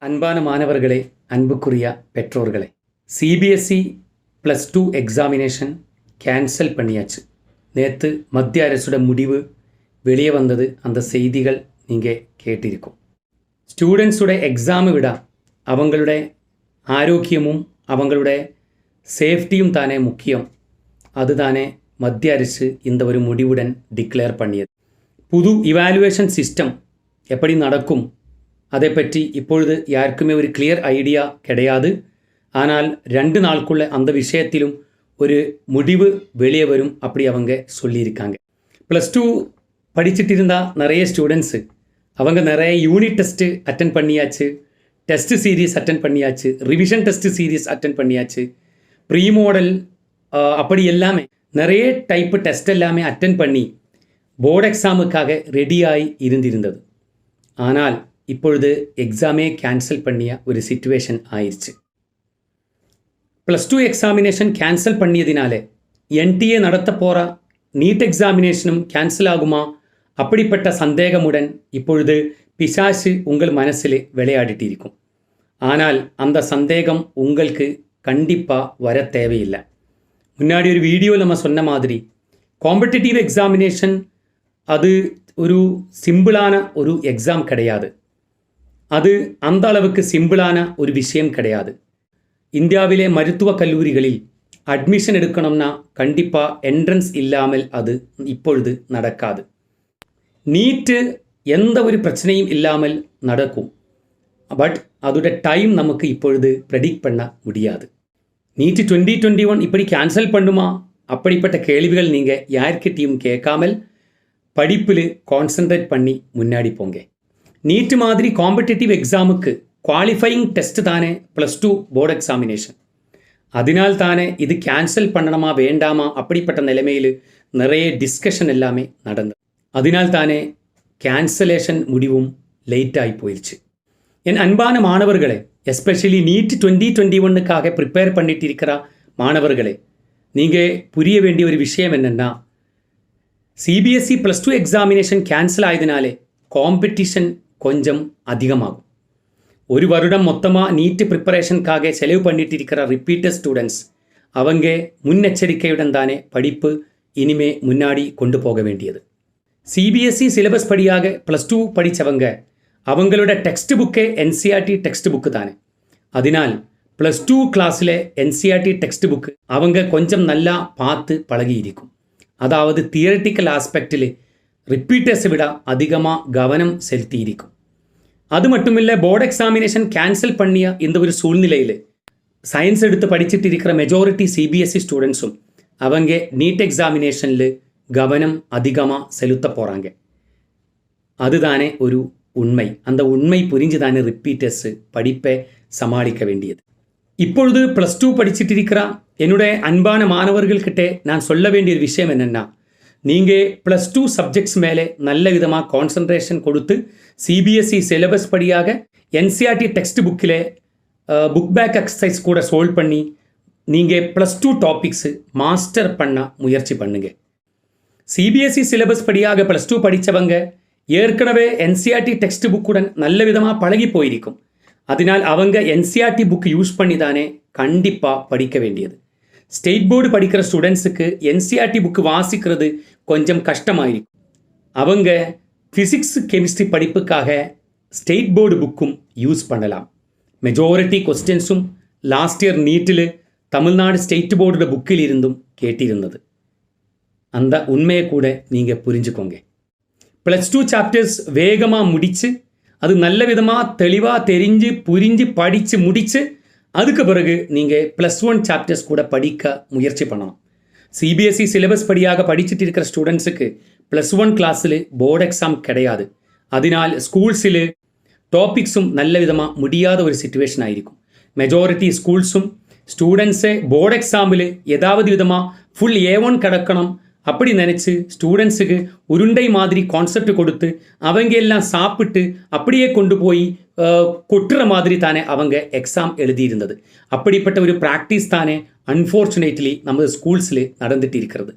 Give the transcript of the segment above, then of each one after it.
அன்பான மாணவர்களே, அன்புக்குரிய பெற்றோர்களே, சிபிஎஸ்இ +2 எக்ஸாமினேஷன் கேன்சல் பண்ணியாச்சு. நேற்று மத்திய அரசோட முடிவு வெளியே வந்தது. அந்த செய்திகள் நீங்கள் கேட்டிருக்கும். ஸ்டூடெண்ட்ஸோட எக்ஸாமை விட அவங்களுடைய ஆரோக்கியமும் அவங்களுடைய சேஃப்டியும் தானே முக்கியம். அதுதானே மத்திய அரசு இந்த ஒரு முடிவுடன் டிக்ளேர் பண்ணியது. புது இவாலுவேஷன் சிஸ்டம் எப்படி நடக்கும் அதை பற்றி இப்பொழுது யாருக்குமே ஒரு கிளியர் ஐடியா கிடையாது. ஆனால் 2 நாளுக்குள்ள அந்த விஷயத்திலும் ஒரு முடிவு வெளியே வரும் அப்படி அவங்க சொல்லியிருக்காங்க. +2 படிச்சுட்டு இருந்தால் நிறைய ஸ்டூடெண்ட்ஸு அவங்க நிறைய யூனிட் டெஸ்ட்டு அட்டன் பண்ணியாச்சு, டெஸ்ட் சீரீஸ் அட்டன் பண்ணியாச்சு, ரிவிஷன் டெஸ்ட் சீரீஸ் அட்டன் பண்ணியாச்சு, ப்ரீ மாடல் அப்படி எல்லாமே நிறைய டைப்பு டெஸ்ட் எல்லாமே அட்டன் பண்ணி போர்டு எக்ஸாமுக்காக ரெடியாகி இருந்திருந்தது. ஆனால் இப்பொழுது எக்ஸாமே கேன்சல் பண்ணிய ஒரு சிச்சுவேஷன் ஆயிடுச்சு. +2 எக்ஸாமினேஷன் கேன்சல் பண்ணியதினாலே என்டிஏ நடத்த போகிற நீட் எக்ஸாமினேஷனும் கேன்சல் ஆகுமா அப்படிப்பட்ட சந்தேகமுடன் இப்பொழுது பிசாசு உங்கள் மனசில் விளையாடிட்டு இருக்கும். ஆனால் அந்த சந்தேகம் உங்களுக்கு கண்டிப்பாக வர தேவையில்லை. முன்னாடி ஒரு வீடியோ நம்ம சொன்ன மாதிரி காம்படிட்டிவ் எக்ஸாமினேஷன் அது ஒரு சிம்பிளான ஒரு எக்ஸாம் கிடையாது. அது அந்த அளவுக்கு சிம்பிளான ஒரு விஷயம் கிடையாது. இந்தியாவிலே மருத்துவக் கல்லூரிகளில் அட்மிஷன் எடுக்கணும்னா கண்டிப்பாக என்ட்ரன்ஸ் இல்லாமல் அது இப்பொழுது நடக்காது. நீட்டு எந்த ஒரு பிரச்சனையும் இல்லாமல் நடக்கும். பட் அதோட டைம் நமக்கு இப்பொழுது ப்ரெடிக்ட் பண்ண முடியாது. நீட்டு 2021 இப்படி கேன்சல் பண்ணுமா அப்படிப்பட்ட கேள்விகள் நீங்கள் யார்கிட்டையும் கேட்காமல் படிப்பில் கான்சன்ட்ரேட் பண்ணி முன்னாடி போங்க. நீட்டு மாதிரி காம்படிட்டிவ் எக்ஸாமுக்கு குவாலிஃபையிங் டெஸ்ட் தானே +2 போர்டு எக்ஸாமினேஷன். அதனால் தானே இது கேன்சல் பண்ணணுமா வேண்டாமா அப்படிப்பட்ட நிலைமையில் நிறைய டிஸ்கஷன் எல்லாமே நடந்தது. அதனால் தானே கேன்சலேஷன் முடிவும் லேட்டாகி போயிடுச்சு. என் அன்பான மாணவர்களே, எஸ்பெஷலி நீட் 2021க்காக ப்ரிப்பேர் பண்ணிட்டு இருக்கிற மாணவர்களே, நீங்கள் புரிய வேண்டிய ஒரு விஷயம் என்னென்னா, சிபிஎஸ்இ +2 எக்ஸாமினேஷன் கேன்சல் ஆயதுனாலே காம்படிஷன் கொஞ்சம் அதிகமாகும். ஒரு வருடம் மொத்தமாக நீட்டு ப்ரிப்பரேஷனுக்காக செலவு பண்ணிட்டு இருக்கிற ரிப்பீட்டர் ஸ்டூடெண்ட்ஸ் அவங்க முன்னெச்சரிக்கையுடன் தானே படிப்பு இனிமே முன்னாடி கொண்டு போக வேண்டியது. சிபிஎஸ்இ சிலபஸ் படியாக +2 படித்தவங்க அவங்களோட டெக்ஸ்ட் புக்கே என்சிஆர்டி டெக்ஸ்ட் புக்கு தானே. அதனால் +2 கிளாஸில் என்சிஆர்டி டெக்ஸ்ட் புக்கு அவங்க கொஞ்சம் நல்லா பார்த்து பழகி இருக்கும். அதாவது தியரட்டிக்கல் ஆஸ்பெக்டில் ரிப்பீட்டர்ஸை விட அதிகமாக கவனம் செலுத்தி இருக்கும். அது மட்டும் இல்லை, போர்டு எக்ஸாமினேஷன் கேன்சல் பண்ணிய இந்த ஒரு சூழ்நிலையில் சயின்ஸ் எடுத்து படிச்சுட்டு இருக்கிற மெஜாரிட்டி சிபிஎஸ்இ ஸ்டூடெண்ட்ஸும் அவங்க நீட் எக்ஸாமினேஷனில் கவனம் அதிகமாக செலுத்த போகிறாங்க. அதுதானே ஒரு உண்மை. அந்த உண்மை புரிஞ்சு தானே ரிப்பீட்டர்ஸு படிப்பை சமாளிக்க வேண்டியது. இப்பொழுது +2 படிச்சுட்டு இருக்கிற என்னுடைய அன்பான மாணவர்கள்கிட்ட நான் சொல்ல வேண்டிய விஷயம் என்னென்னா, நீங்கள் +2 சப்ஜெக்ட்ஸ் மேலே நல்ல விதமாக கான்சன்ட்ரேஷன் கொடுத்து சிபிஎஸ்இ சிலபஸ் படியாக என்சிஆர்டி டெக்ஸ்ட் புக்கில் புக் பேக் எக்ஸசைஸ் கூட சால்வ் பண்ணி நீங்கள் +2 டாபிக்ஸு மாஸ்டர் பண்ண முயற்சி பண்ணுங்க. சிபிஎஸ்இ சிலபஸ் படியாக +2 படித்தவங்க ஏற்கனவே என்சிஆர்டி டெக்ஸ்ட் புக்குடன் நல்ல விதமாக பழகி போயிருக்கும். அதனால் அவங்க என்சிஆர்டி புக் யூஸ் பண்ணி தானே கண்டிப்பாக படிக்க வேண்டியது. ஸ்டேட் போர்டு படிக்கிற ஸ்டூடெண்ட்ஸுக்கு என்சிஆர்டி புக்கு வாசிக்கிறது கொஞ்சம் கஷ்டமாயிருக்கும். அவங்க ஃபிசிக்ஸ் கெமிஸ்ட்ரி படிப்புக்காக ஸ்டேட் போர்டு புக்கும் யூஸ் பண்ணலாம். மெஜாரிட்டி கொஸ்டின்ஸும் லாஸ்ட் இயர் நீட்டில் தமிழ்நாடு ஸ்டேட் போர்டோட புக்கில் இருந்தும் கேட்டிருந்தது. அந்த உண்மையை கூட நீங்கள் புரிஞ்சுக்கோங்க. +2 சாப்டர்ஸ் வேகமாக முடித்து அது நல்ல விதமாக தெளிவாக தெரிஞ்சு புரிஞ்சு படித்து முடித்து அதுக்கு பிறகு நீங்கள் +1 சாப்டர்ஸ் கூட படிக்க முயற்சி பண்ணணும். சிபிஎஸ்இ சிலபஸ் படியாக படிச்சுட்டு இருக்கிற ஸ்டூடெண்ட்ஸுக்கு +1 கிளாஸில் போர்டு எக்ஸாம் கிடையாது. அதனால் ஸ்கூல்ஸில் டாபிக்ஸும் நல்ல விதமாக முடியாத ஒரு சிச்சுவேஷன் ஆയിരിக்கும். மெஜாரிட்டி ஸ்கூல்ஸும் ஸ்டூடெண்ட்ஸை போர்டு எக்ஸாமில் ஏதாவது விதமாக ஃபுல் A1 கிடக்கணும் அப்படி நினச்சி ஸ்டூடெண்ட்ஸுக்கு உருண்டை மாதிரி கான்செப்ட் கொடுத்து அவங்க எல்லாம் சாப்பிட்டு அப்படியே கொண்டு போய் கொட்டுற மாதிரி தானே அவங்க எக்ஸாம் எழுதியிருந்தது. அப்படிப்பட்ட ஒரு ப்ராக்டிஸ் தானே அன்ஃபார்ச்சுனேட்லி நமது ஸ்கூல்ஸில் நடந்துட்டு இருக்கிறது.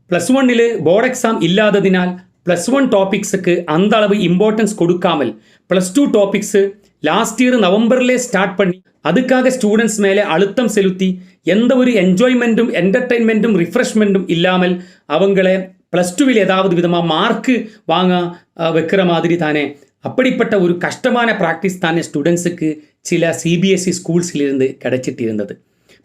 +1 போர்டு எக்ஸாம் இல்லாததினால் +1 டாபிக்ஸுக்கு அந்த அளவு இம்பார்ட்டன்ஸ் கொடுக்காமல் +2 டாபிக்ஸு லாஸ்ட் இயர் நவம்பர்லே ஸ்டார்ட் பண்ணி அதுக்காக ஸ்டூடெண்ட்ஸ் மேலே அழுத்தம் செலுத்தி எந்த ஒரு என்ஜாய்மெண்ட்டும் என்டர்டெயின்மெண்ட்டும் ரிஃப்ரெஷ்மெண்ட்டும் இல்லாமல் அவங்கள ப்ளஸ் டூவில் ஏதாவது விதமாக மார்க்கு வாங்க வைக்கிற மாதிரி தானே அப்படிப்பட்ட ஒரு கஷ்டமான ப்ராக்டிஸ் தானே ஸ்டூடெண்ட்ஸுக்கு சில சிபிஎஸ்சி ஸ்கூல்ஸிலிருந்து கிடைச்சிட்டு இருந்தது.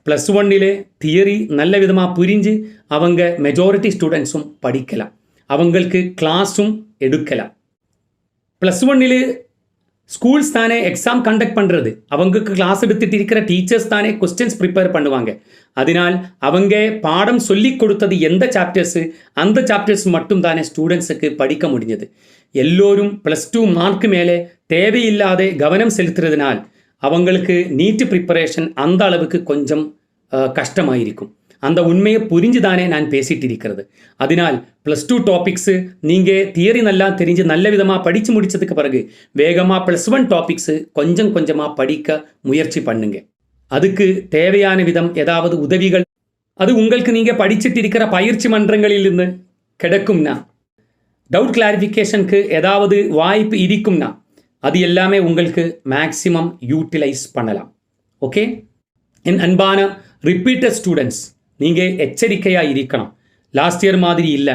ப்ளஸ் ஒன்னிலே தியரி நல்ல விதமாக புரிஞ்சு அவங்க மெஜாரிட்டி ஸ்டூடெண்ட்ஸும் படிக்கலாம், அவங்களுக்கு கிளாஸும் எடுக்கலாம். ப்ளஸ் ஒன்னிலே ஸ்கூல்ஸ் தானே எக்ஸாம் கண்டக்ட் பண்ணுறது, அவங்களுக்கு கிளாஸ் எடுத்துகிட்டு இருக்கிற டீச்சர்ஸ் தானே கொஸ்டின்ஸ் ப்ரிப்பேர் பண்ணுவாங்க. அதனால் அவங்க பாடம் சொல்லி கொடுத்தது எந்த சாப்டர்ஸு அந்த சாப்டர்ஸ் மட்டும் தானே ஸ்டூடெண்ட்ஸுக்கு படிக்க முடிஞ்சது. எல்லோரும் ப்ளஸ் டூ மார்க்கு மேலே தேவையில்லாத கவனம் செலுத்துறதுனால் அவங்களுக்கு நீட் ப்ரிப்பரேஷன் அந்த அளவுக்கு கொஞ்சம் கஷ்டமாயிருக்கும். அந்த உண்மையை புரிஞ்சு தானே நான் பேசிட்டு இருக்கிறது. அதனால் ப்ளஸ் டூ டாபிக்ஸு நீங்கள் தியரி நல்லா தெரிஞ்சு நல்ல விதமாக படித்து முடித்ததுக்கு பிறகு வேகமாக ப்ளஸ் ஒன் டாபிக்ஸு கொஞ்சம் கொஞ்சமாக படிக்க முயற்சி பண்ணுங்க. அதுக்கு தேவையான விதம் ஏதாவது உதவிகள் அது உங்களுக்கு நீங்கள் படிச்சுட்டு இருக்கிற பயிற்சி மன்றங்களிலிருந்து கிடைக்கும்னா, டவுட் கிளாரிஃபிகேஷனுக்கு ஏதாவது வாய்ப்பு இருக்கும்னா அது எல்லாமே உங்களுக்கு மேக்ஸிமம் யூட்டிலைஸ் பண்ணலாம். ஓகே, என் அன்பான ரிப்பீட்டட் ஸ்டூடெண்ட்ஸ், நீங்கள் எச்சரிக்கையாக இருக்கணும். லாஸ்ட் இயர் மாதிரி இல்லை.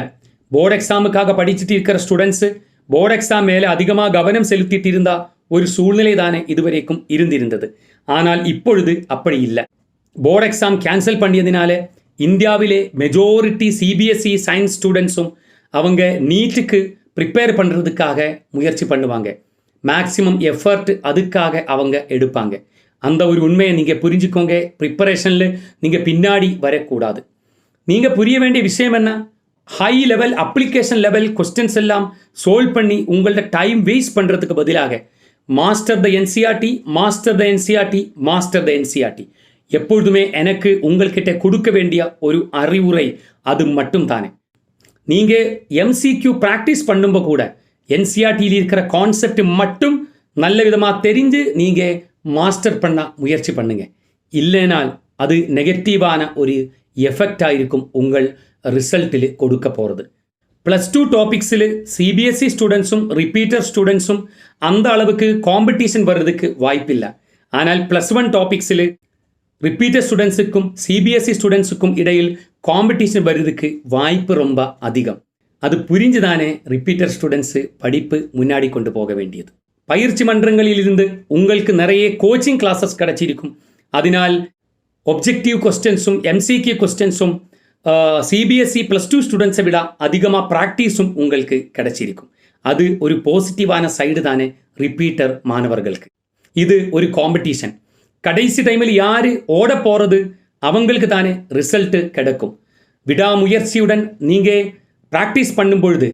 போர்டு எக்ஸாமுக்காக படிச்சுட்டு இருக்கிற ஸ்டூடெண்ட்ஸு போர்டு எக்ஸாம் மேலே அதிகமாக கவனம் செலுத்திட்டு இருந்தால் ஒரு சூழ்நிலை தானே இதுவரைக்கும் இருந்திருந்தது. ஆனால் இப்பொழுது அப்படி இல்லை. போர்டு எக்ஸாம் கேன்சல் பண்ணியதினாலே இந்தியாவிலே மெஜாரிட்டி சிபிஎஸ்சி சயின்ஸ் ஸ்டூடெண்ட்ஸும் அவங்க நீட்டுக்கு ப்ரிப்பேர் பண்ணுறதுக்காக முயற்சி பண்ணுவாங்க. மேக்ஸிமம் எஃபர்ட் அதுக்காக அவங்க எடுப்பாங்க. அந்த ஒரு உண்மையை நீங்கள் புரிஞ்சுக்கோங்க. ப்ரிப்பரேஷனில் நீங்கள் பின்னாடி வரக்கூடாது. நீங்கள் புரிய வேண்டிய விஷயம் என்ன, high level application level questions எல்லாம் சால்வ் பண்ணி உங்கள்ட்ட டைம் வேஸ்ட் பண்ணுறதுக்கு பதிலாக மாஸ்டர் த என்சிஆர்டி, மாஸ்டர் த என்சிஆர்டி, மாஸ்டர் த என்சிஆர்டி எப்பொழுதுமே எனக்கு உங்கள்கிட்ட கொடுக்க வேண்டிய ஒரு அறிவுரை அது மட்டும் தானே. நீங்கள் எம்சிக்யூ ப்ராக்டிஸ் பண்ணும்போது கூட என்சிஆர்டியில் இருக்கிற கான்செப்ட் மட்டும் நல்ல விதமாக தெரிஞ்சு நீங்கள் மாஸ்டர் பண்ண முயற்சி பண்ணுங்க. இல்லைனால் அது நெகட்டிவான ஒரு எஃபெக்டாக இருக்கும் உங்கள் ரிசல்ட்டில் கொடுக்க போகிறது. ப்ளஸ் டூ டாபிக்ஸில் சிபிஎஸ்சி ஸ்டூடெண்ட்ஸும் ரிப்பீட்டர் ஸ்டூடெண்ட்ஸும் அந்த அளவுக்கு காம்படிஷன் வர்றதுக்கு வாய்ப்பில்லை. ஆனால் ப்ளஸ் ஒன் டாபிக்ஸில் ரிப்பீட்டர் ஸ்டூடெண்ட்ஸுக்கும் சிபிஎஸ்சி ஸ்டூடெண்ட்ஸுக்கும் இடையில் காம்படிஷன் வர்றதுக்கு வாய்ப்பு ரொம்ப அதிகம். அது புரிஞ்சு தானே ரிப்பீட்டர் ஸ்டூடெண்ட்ஸு படிப்பு முன்னாடி கொண்டு போக வேண்டியது. பயிற்சி மன்றங்களில் இருந்து உங்களுக்கு நிறைய கோச்சிங் கிளாஸஸ் கிடைச்சிருக்கும். அதனால் ஒப்ஜெக்டிவ் கொஸ்டின்ஸும் எம்சிக்யூ கொஸ்டின்ஸும் சிபிஎஸ்சி ப்ளஸ் டூ ஸ்டூடெண்ட்ஸை விட அதிகமாக ப்ராக்டிஸும் உங்களுக்கு கிடைச்சிருக்கும். அது ஒரு பாசிட்டிவான சைடு தானே ரிப்பீட்டர் மாணவர்களுக்கு. இது ஒரு காம்படிஷன். கடைசி டைமில் யார் ஓட போகிறது அவங்களுக்கு தானே ரிசல்ட்டு கிடைக்கும். விடாமுயற்சியுடன் நீங்கள் ப்ராக்டிஸ் பண்ணும் பொழுது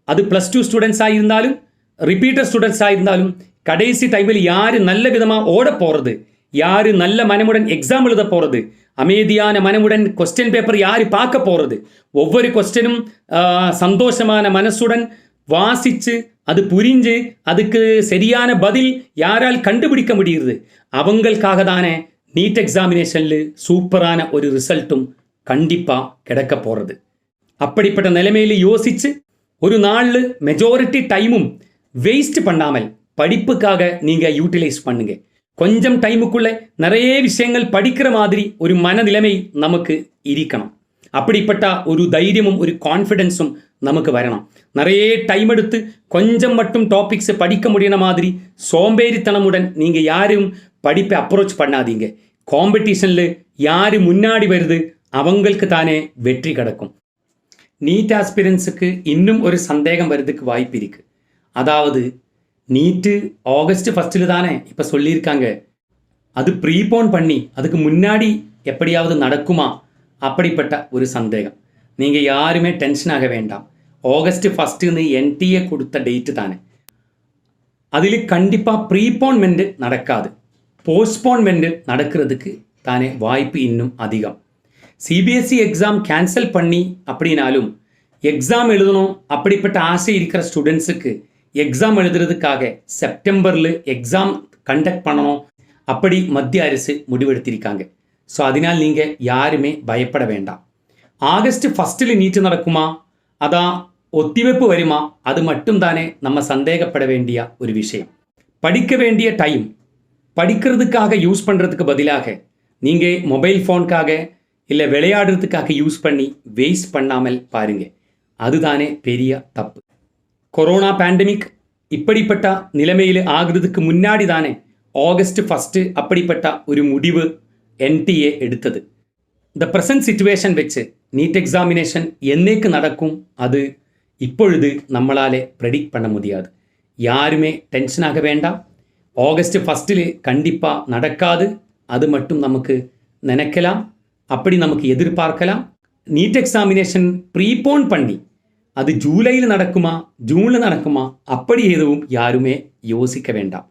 அது ப்ளஸ் டூ ஸ்டூடெண்ட்ஸாக இருந்தாலும் ரிப்பீட்டர் ஸ்டூடெண்ட்ஸாக இருந்தாலும் கடைசி டைமில் யார் நல்ல விதமாக ஓட போகிறது, யார் நல்ல மனமுடன் எக்ஸாம் எழுத போகிறது, அமைதியான மனமுடன் கொஸ்டின் பேப்பர் யார் பார்க்க போகிறது, ஒவ்வொரு கொஸ்டினும் சந்தோஷமான மனசுடன் வாசித்து அது புரிஞ்சு அதுக்கு சரியான பதில் யாரால் கண்டுபிடிக்க முடியுது அவங்களுக்காக தானே நீட் எக்ஸாமினேஷனில் சூப்பரான ஒரு ரிசல்ட்டும் கண்டிப்பாக கிடைக்க போகிறது. அப்படிப்பட்ட நிலைமையில் யோசித்து ஒரு நாளில் மெஜாரிட்டி டைமும் வேஸ்ட் பண்ணாமல் படிப்புக்காக நீங்கள் யூட்டிலைஸ் பண்ணுங்க. கொஞ்சம் டைமுக்குள்ளே நிறைய விஷயங்கள் படிக்கிற மாதிரி ஒரு மனநிலைமை நமக்கு இருக்கணும். அப்படிப்பட்ட ஒரு தைரியமும் ஒரு கான்ஃபிடென்ஸும் நமக்கு வரணும். நிறைய டைம் எடுத்து கொஞ்சம் மட்டும் டாபிக்ஸை படிக்க முடியிற மாதிரி சோம்பேறித்தனமுடன் நீங்கள் யாரும் படிப்பை அப்ரோச் பண்ணாதீங்க. காம்படிஷனில் யார் முன்னாடி வருது அவங்களுக்கு தானே வெற்றி கிடைக்கும். நீட் ஆஸ்பிரன்ஸுக்கு இன்னும் ஒரு சந்தேகம் வர்றதுக்கு வாய்ப்பு இருக்குது. அதாவது நீட்டு ஆகஸ்ட் 1 தானே இப்போ சொல்லியிருக்காங்க. அது ப்ரீபோன் பண்ணி அதுக்கு முன்னாடி எப்படியாவது நடக்குமா அப்படிப்பட்ட ஒரு சந்தேகம். நீங்கள் யாருமே டென்ஷன் ஆக வேண்டாம். ஆகஸ்ட் 1 என்டிஏ கொடுத்த டேட்டு தானே. அதில் கண்டிப்பாக ப்ரீபோன்மெண்ட் நடக்காது, போஸ்ட்போன்மெண்ட் நடக்கிறதுக்கு தானே வாய்ப்பு இன்னும் அதிகம். சிபிஎஸ்சி எக்ஸாம் கேன்சல் பண்ணி அப்படின்னாலும் எக்ஸாம் எழுதணும் அப்படிப்பட்ட ஆசை இருக்கிற ஸ்டூடெண்ட்ஸுக்கு எக்ஸாம் எழுதுறதுக்காக செப்டம்பரில் எக்ஸாம் கண்டக்ட் பண்ணணும் அப்படி மத்திய அரசு முடிவெடுத்திருக்காங்க. ஸோ அதனால் நீங்கள் யாருமே பயப்பட வேண்டாம். ஆகஸ்ட் 1 நீட்டு நடக்குமா, அதான் ஒத்திவைப்பு வருமா, அது மட்டும் தானே நம்ம சந்தேகப்பட வேண்டிய ஒரு விஷயம். படிக்க வேண்டிய டைம் படிக்கிறதுக்காக யூஸ் பண்ணுறதுக்கு பதிலாக நீங்கள் மொபைல் ஃபோனுக்காக இல்லை விளையாடுறதுக்காக யூஸ் பண்ணி வேஸ்ட் பண்ணாமல் பாருங்க. அதுதானே பெரிய தப்பு. கொரோனா பேண்டமிக் இப்படிப்பட்ட நிலைமையில் ஆகிறதுக்கு முன்னாடி தானே ஆகஸ்ட் 1 அப்படிப்பட்ட ஒரு முடிவு NTA எடுத்தது. இந்த ப்ரெசன்ட் சிச்சுவேஷன் வச்சு நீட் எக்ஸாமினேஷன் என்னைக்கு நடக்கும் அது இப்பொழுது நம்மளாலே ப்ரெடிக்ட் பண்ண முடியாது. யாருமே டென்ஷனாக வேண்டாம். ஆகஸ்ட் 1 கண்டிப்பாக நடக்காது. அது மட்டும் நமக்கு நினைக்கலாம், அப்படி நமக்கு எதிர்பார்க்கலாம். நீட் எக்ஸாமினேஷன் ப்ரீபோன் பண்ணி அது ஜூலையில் நடக்குமா ஜூனில் நடக்குமா அப்படி எதுவும் யாருமே யோசிக்க வேண்டாம்.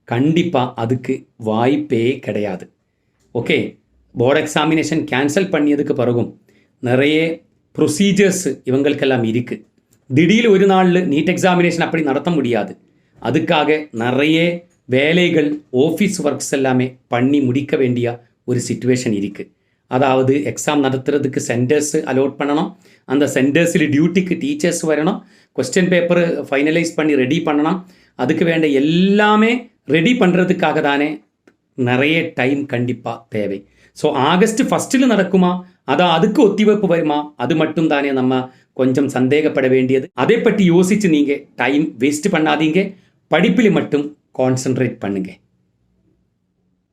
கண்டிப்பாக அதுக்கு வாய்ப்பே கிடையாது. ஓகே, போர்டு எக்ஸாமினேஷன் கேன்சல் பண்ணியதுக்கு பிறகும் நிறைய ப்ரொசீஜர்ஸ் இவங்களுக்கெல்லாம் இருக்குது. திடீர் ஒரு நாளில் நீட் எக்ஸாமினேஷன் அப்படி நடத்த முடியாது. அதுக்காக நிறைய வேலைகள் ஆஃபீஸ் ஒர்க்ஸ் எல்லாமே பண்ணி முடிக்க வேண்டிய ஒரு சிச்சுவேஷன் இருக்குது. அதாவது எக்ஸாம் நடத்துறதுக்கு சென்டர்ஸ் அலோட் பண்ணணும், அந்த சென்டர்ஸில் டியூட்டிக்கு டீச்சர்ஸ் வரணும், கொஸ்டின் பேப்பர் ஃபைனலைஸ் பண்ணி ரெடி பண்ணணும். அதுக்கு வேண்ட எல்லாமே ரெடி பண்ணுறதுக்காக தானே நிறைய டைம் கண்டிப்பாக தேவை. ஸோ ஆகஸ்ட் 1 நடக்குமா, அதுக்கு ஒத்திவைப்பு வருமா, அது மட்டும் தானே நம்ம கொஞ்சம் சந்தேகப்பட வேண்டியது. அதை பற்றி யோசித்து நீங்கள் டைம் வேஸ்ட் பண்ணாதீங்க. படிப்பில் மட்டும் கான்சென்ட்ரேட் பண்ணுங்க.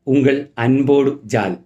உங்கள் அன்போடு ஜால்.